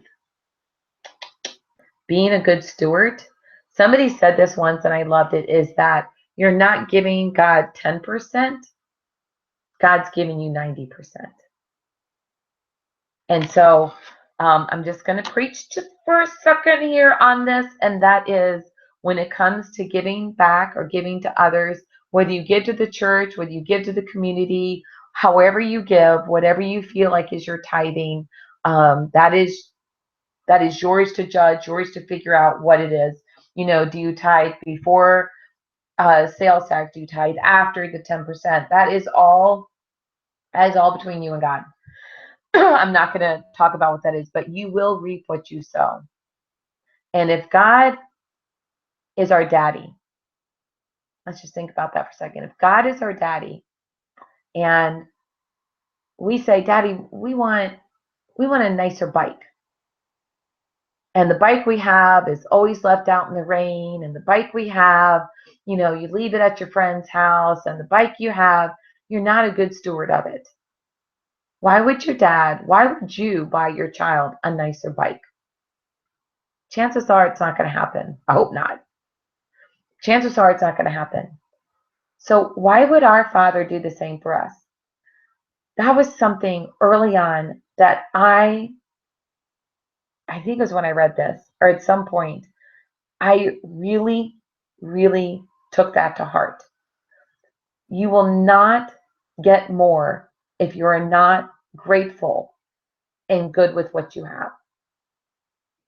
Being a good steward. Somebody said this once and I loved it, is that you're not giving God 10%, God's giving you 90%. And so I'm just going to preach just for a second here on this, and that is when it comes to giving back or giving to others, whether you give to the church, whether you give to the community, however you give, whatever you feel like is your tithing, that is yours to judge, yours to figure out what it is. You know, do you tithe before sales tax? Do you tithe after the 10%? That is all between you and God. I'm not going to talk about what that is, but you will reap what you sow. And if God is our daddy, let's just think about that for a second. If God is our daddy and we say, Daddy, we want a nicer bike. And the bike we have is always left out in the rain. And the bike we have, you know, you leave it at your friend's house. And the bike you have, you're not a good steward of it. Why would you buy your child a nicer bike? Chances are it's not going to happen. I hope not. Chances are it's not going to happen. So why would our Father do the same for us? That was something early on that I think it was when I read this, or at some point, I really, really took that to heart. You will not get more if you are not grateful and good with what you have.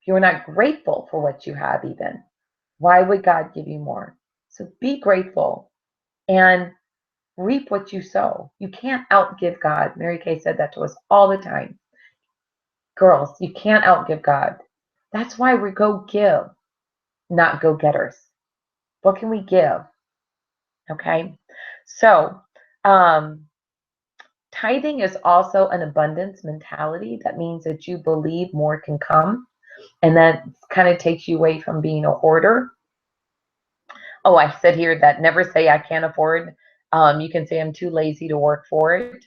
If you are not grateful for what you have even, why would God give you more? So be grateful and reap what you sow. You can't outgive God. Mary Kay said that to us all the time. Girls, you can't outgive God. That's why we go give, not go getters. What can we give? Okay. So, tithing is also an abundance mentality. That means that you believe more can come, and that kind of takes you away from being a hoarder. Oh, I said here that never say I can't afford. You can say I'm too lazy to work for it.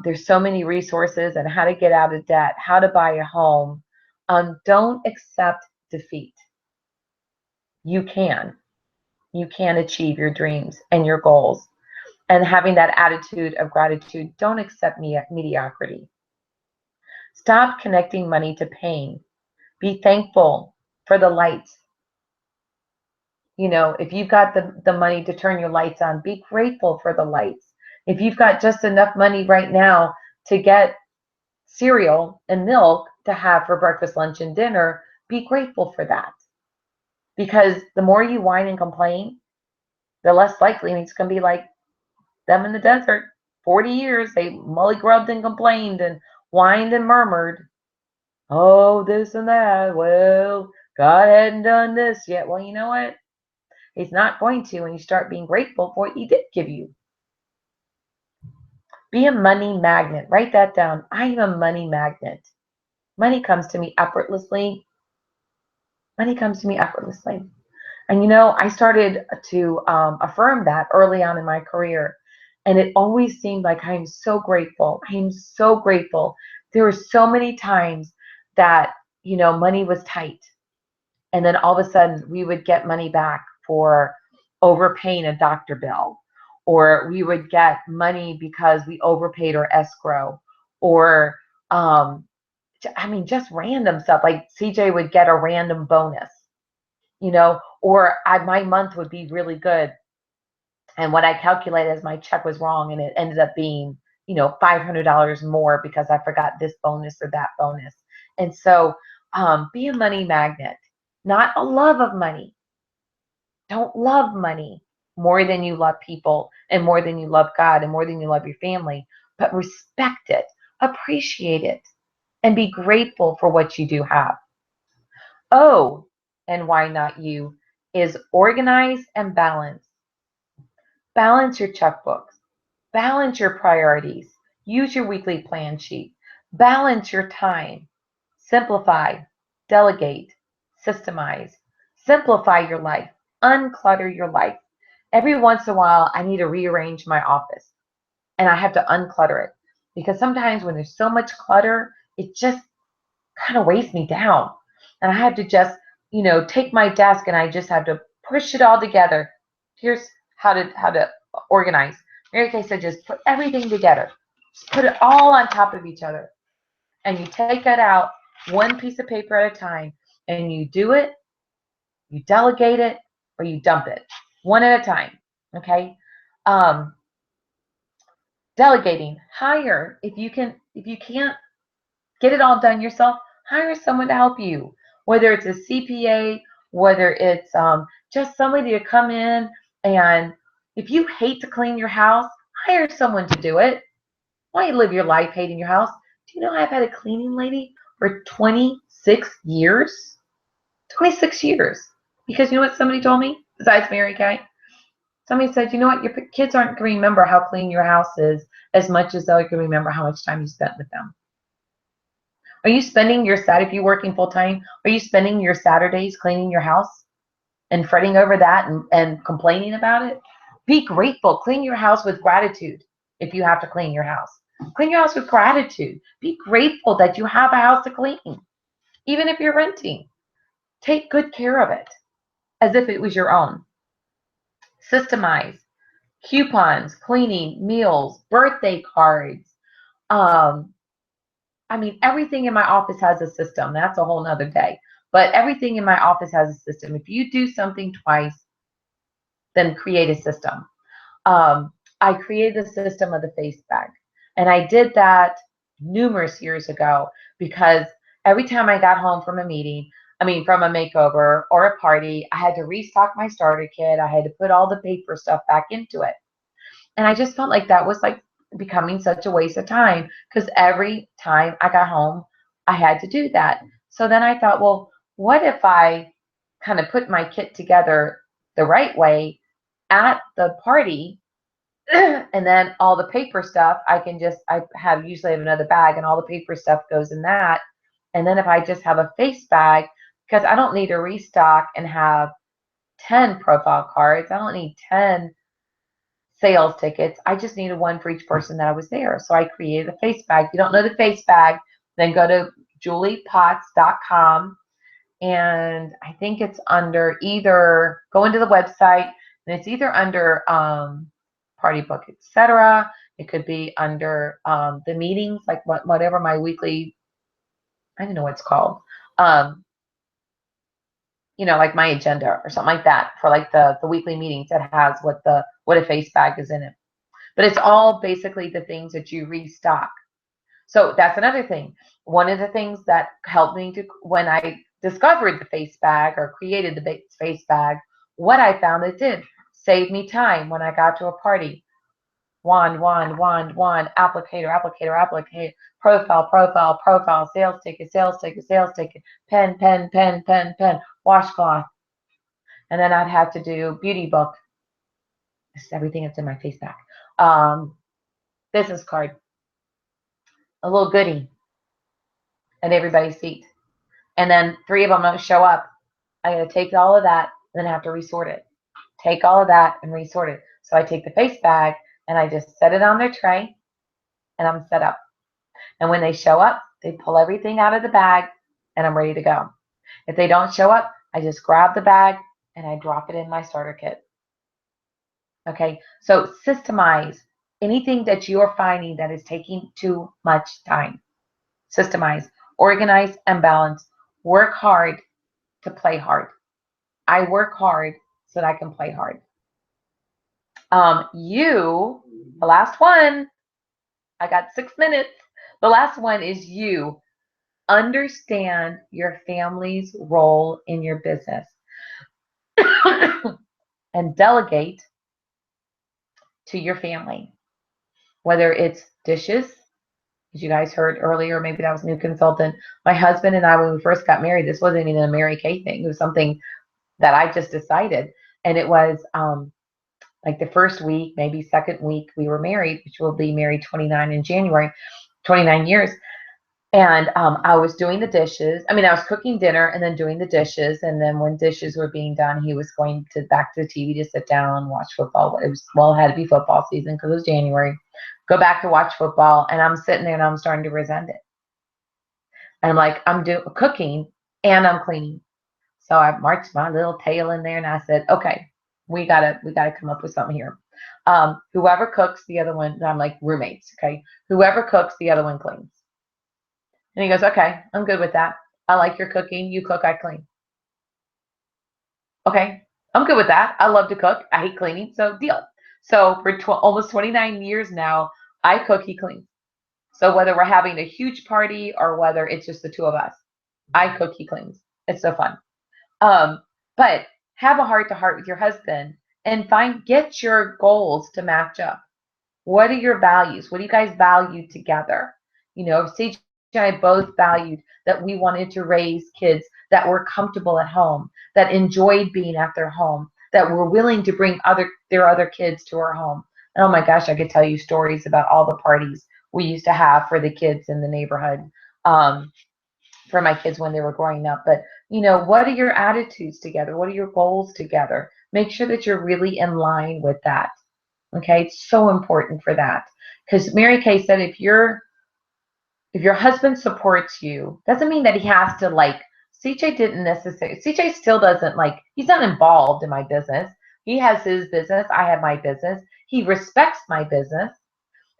There's so many resources and how to get out of debt, how to buy a home. Don't accept defeat. You can. You can achieve your dreams and your goals. And having that attitude of gratitude, don't accept mediocrity. Stop connecting money to pain. Be thankful for the lights. You know, if you've got the money to turn your lights on, be grateful for the lights. If you've got just enough money right now to get cereal and milk to have for breakfast, lunch, and dinner, be grateful for that. Because the more you whine and complain, the less likely it's going to be like them in the desert. 40 years, they mully-grubbed and complained and whined and murmured. Oh, this and that. Well, God hadn't done this yet. Well, you know what? He's not going to when you start being grateful for what he did give you. Be a money magnet. Write that down. I am a money magnet. Money comes to me effortlessly. Money comes to me effortlessly. And you know, I started to affirm that early on in my career. And it always seemed like I'm so grateful. I'm so grateful. There were so many times that, you know, money was tight. And then all of a sudden we would get money back for overpaying a doctor bill. Or we would get money because we overpaid our escrow. Or, just random stuff. Like CJ would get a random bonus, you know, or my month would be really good. And what I calculated as my check was wrong, and it ended up being, you know, $500 more because I forgot this bonus or that bonus. And so be a money magnet, not a love of money. Don't love money. more than you love people and more than you love God and more than you love your family, but respect it, appreciate it, and be grateful for what you do have. Oh, and why not you is organize and balance. Balance your checkbooks, balance your priorities, use your weekly plan sheet, balance your time, simplify, delegate, systemize, simplify your life, unclutter your life. Every once in a while, I need to rearrange my office and I have to unclutter it because sometimes when there's so much clutter, it just kind of weighs me down. And I have to just, take my desk and I just have to push it all together. Here's how to organize. Mary Kay said just put everything together. Just put it all on top of each other. And you take that out one piece of paper at a time and you do it, you delegate it, or you dump it. One at a time. Okay? Um, Delegating. Hire if you can't get it all done yourself, hire someone to help you, whether it's a CPA, whether it's just somebody to come in. And if you hate to clean your house, hire someone to do it. Why live your life hating your house? Do you know I've had a cleaning lady for 26 years? 26 years. Because you know what somebody told me, besides Mary Kay? Somebody said, you know what, your kids aren't going to remember how clean your house is as much as they can remember how much time you spent with them. Are you spending your Saturday, if you're working full time, are you spending your Saturdays cleaning your house and fretting over that and complaining about it? Be grateful. Clean your house with gratitude if you have to clean your house. Clean your house with gratitude. Be grateful that you have a house to clean, even if you're renting. Take good care of it as if it was your own. Systemize. Coupons, cleaning, meals, birthday cards, um, everything in my office has a system. That's a whole nother day. But everything in my office has a system. If you do something twice, then create a system. I created the system of the face bag. And I did that numerous years ago because every time I got home from a meeting, from a makeover or a party, I had to restock my starter kit. I had to put all the paper stuff back into it. And I just felt like that was like becoming such a waste of time because every time I got home, I had to do that. So then I thought, well, what if I kind of put my kit together the right way at the party and then all the paper stuff, I usually have another bag and all the paper stuff goes in that. And then if I just have a face bag, because I don't need to restock and have 10 profile cards, I don't need 10 sales tickets. I just needed one for each person that I was there. So I created a face bag. If you don't know the face bag, then go to juliepotts.com. And I think it's under go into the website and it's either under party book, etc. It could be under the meetings, like whatever my weekly, I don't know what it's called. Like my agenda or something like that for like the weekly meetings that has what a face bag is in it. But it's all basically the things that you restock. So that's another thing. One of the things that helped me when I discovered the face bag or created the face bag, what I found it did save me time when I got to a party. Wand, applicator, profile, sales ticket, pen, washcloth. And then I'd have to do beauty book. This is everything that's in my face bag. Business card, a little goodie at everybody's seat. And then 3 of them don't show up. I got to take all of that and then I have to resort it. Take all of that and resort it. So I take the face bag and I just set it on their tray and I'm set up. And when they show up, they pull everything out of the bag and I'm ready to go. If they don't show up, I just grab the bag and I drop it in my starter kit. Okay, so systemize anything that you're finding that is taking too much time. Systemize, organize, and balance. Work hard to play hard. I work hard so that I can play hard. The last one, I got 6 minutes. The last one is you. Understand your family's role in your business and delegate to your family, whether it's dishes, as you guys heard earlier, maybe that was a new consultant. My husband and I, when we first got married, this wasn't even a Mary Kay thing. It was something that I just decided. And it was like the first week, maybe second week we were married, which will be married 29 in January, 29 years. And I was doing the dishes. I mean, I was cooking dinner and then doing the dishes. And then when dishes were being done, he was going to back to the TV to sit down and watch football. It was, well, it had to be football season because it was January. Go back to watch football. And I'm sitting there and I'm starting to resent it. And I'm like, I'm cooking and I'm cleaning. So I marched my little tail in there and I said, okay, we gotta come up with something here. Whoever cooks, the other one, I'm like roommates, okay? Whoever cooks, the other one cleans. And he goes, okay, I'm good with that. I like your cooking. You cook, I clean. Okay, I'm good with that. I love to cook. I hate cleaning, so deal. So for almost 29 years now, I cook, he cleans. So whether we're having a huge party or whether it's just the two of us, I cook, he cleans. It's so fun. But have a heart to heart with your husband and get your goals to match up. What are your values? What do you guys value together? You know, CJ and I both valued that we wanted to raise kids that were comfortable at home, that enjoyed being at their home, that were willing to bring their other kids to our home. And oh my gosh, I could tell you stories about all the parties we used to have for the kids in the neighborhood, for my kids when they were growing up. But you know, what are your attitudes together? What are your goals together? Make sure that you're really in line with that. Okay, it's so important for that. Because Mary Kay said if your husband supports you, doesn't mean that he has to like CJ didn't necessarily CJ still doesn't like he's not involved in my business. He has his business, I have my business. He respects my business.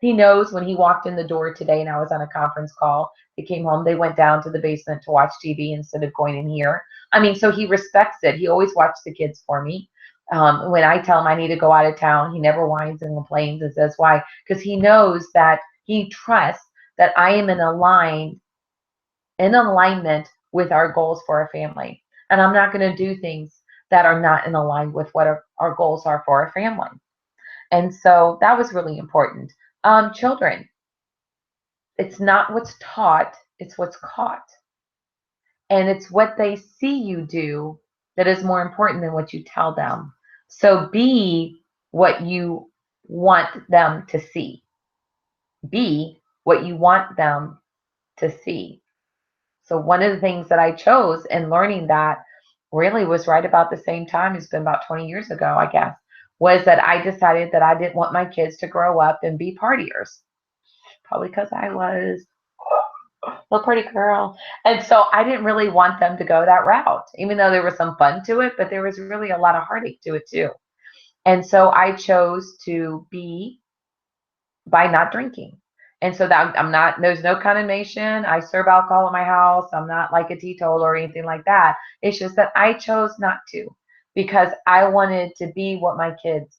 He knows when he walked in the door today and I was on a conference call, they came home, they went down to the basement to watch TV instead of going in here. I mean, so he respects it. He always watches the kids for me. When I tell him I need to go out of town, he never whines and complains and says why. Because he knows that he trusts that I am in alignment with our goals for our family. And I'm not going to do things that are not in alignment with what our goals are for our family. And so that was really important. Children, it's not what's taught, it's what's caught. And it's what they see you do that is more important than what you tell them. So be what you want them to see. Be what you want them to see. So one of the things that I chose in learning that really was right about the same time, it's been about 20 years ago, I guess, was that I decided that I didn't want my kids to grow up and be partiers. Probably because I was a pretty girl. And so I didn't really want them to go that route, even though there was some fun to it, but there was really a lot of heartache to it too. And so I chose to be by not drinking. And so that I'm not, there's no condemnation. I serve alcohol at my house. I'm not like a teetotaler or anything like that. It's just that I chose not to because I wanted to be what my kids,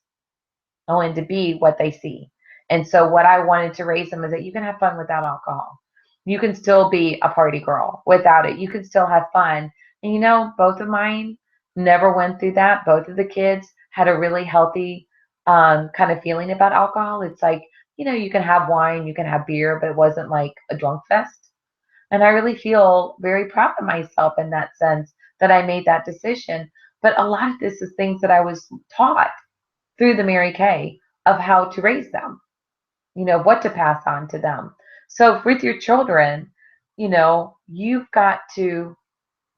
I wanted to be what they see. And so what I wanted to raise them is that you can have fun without alcohol. You can still be a party girl without it. You can still have fun. And you know, both of mine never went through that. Both of the kids had a really healthy kind of feeling about alcohol. It's like, you know, you can have wine, you can have beer, but it wasn't like a drunk fest. And I really feel very proud of myself in that sense that I made that decision. But a lot of this is things that I was taught through the Mary Kay of how to raise them, you know, what to pass on to them. So with your children, you know, you've got to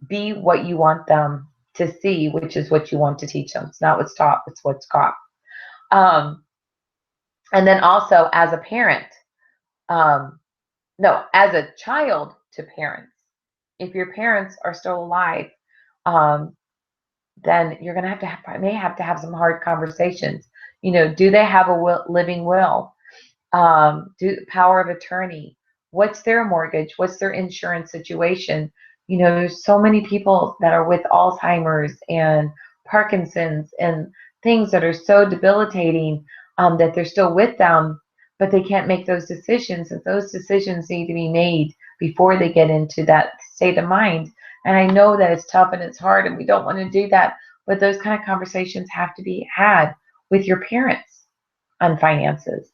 be what you want them to see, which is what you want to teach them. It's not what's taught, it's what's caught. Um, and then also as a parent, um, no, as a child to parents, if your parents are still alive, um, then you're going to may have to have some hard conversations. You know, do they have a living will? Do power of attorney? What's their mortgage? What's their insurance situation? You know, there's so many people that are with Alzheimer's and Parkinson's and things that are so debilitating, that they're still with them, but they can't make those decisions. And those decisions need to be made before they get into that state of mind. And I know that it's tough and it's hard and we don't want to do that, but those kind of conversations have to be had with your parents. on finances.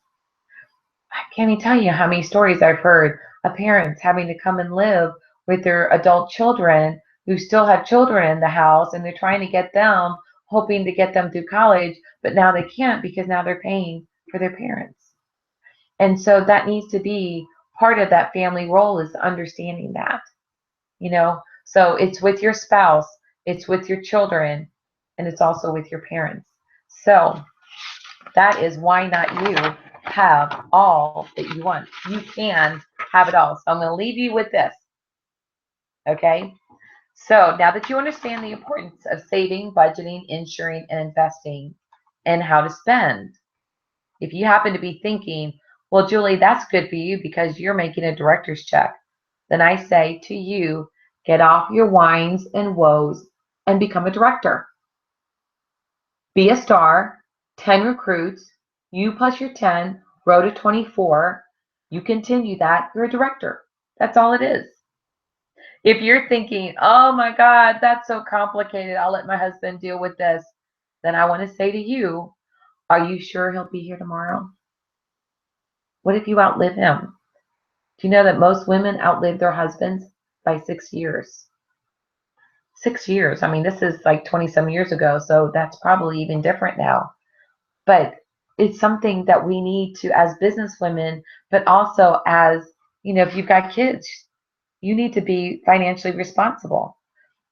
I can't even tell you how many stories I've heard of parents having to come and live with their adult children who still have children in the house, and they're trying to get them, hoping to get them through college, but now they can't because now they're paying for their parents. And so that needs to be part of that family role, is understanding that, you know. So it's with your spouse, it's with your children, and it's also with your parents. So that is why not you have all that you want. You can have it all. So I'm going to leave you with this. Okay? So now that you understand the importance of saving, budgeting, insuring, and investing, and how to spend, if you happen to be thinking, well, Julie, that's good for you because you're making a director's check, then I say to you, get off your whines and woes and become a director. Be a star, 10 recruits, you plus your 10, grow to 24. You continue that, you're a director. That's all it is. If you're thinking, oh my God, that's so complicated, I'll let my husband deal with this, then I want to say to you, are you sure he'll be here tomorrow? What if you outlive him? Do you know that most women outlive their husbands by 6 years? 6 years. I mean, this is like 20 some years ago, so that's probably even different now. But it's something that we need to, as business women, but also as, you know, if you've got kids, you need to be financially responsible.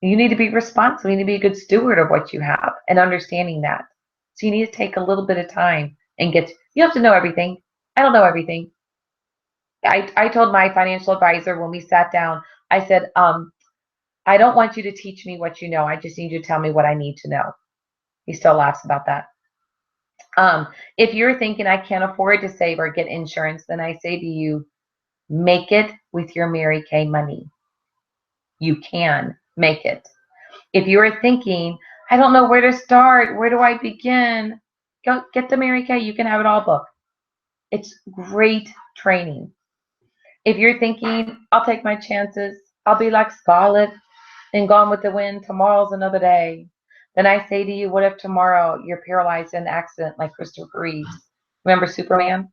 You need to be responsible. You need to be a good steward of what you have and understanding that. So you need to take a little bit of time and you have to know everything. I don't know everything. I told my financial advisor when we sat down, I said, I don't want you to teach me what you know. I just need you to tell me what I need to know. He still laughs about that. If you're thinking I can't afford to save or get insurance, then I say to you, make it with your Mary Kay money. You can make it. If you're thinking, I don't know where to start, where do I begin? Go get the Mary Kay. You can have it all book. It's great training. If you're thinking, I'll take my chances, I'll be like Scarlett and Gone with the Wind, tomorrow's another day, then I say to you, what if tomorrow you're paralyzed in an accident like Christopher Reeves? Remember Superman?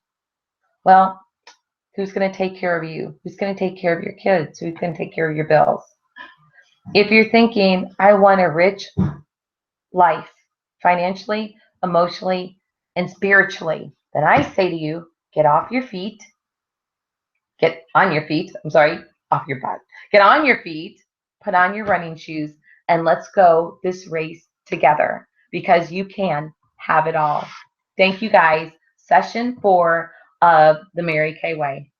Well, who's going to take care of you? Who's going to take care of your kids? Who's going to take care of your bills? If you're thinking, I want a rich life, financially, emotionally, and spiritually, then I say to you, get off your feet, get on your feet, I'm sorry, off your butt. Get on your feet, put on your running shoes, and let's go this race together because you can have it all. Thank you guys. Session 4 of the Mary Kay Way.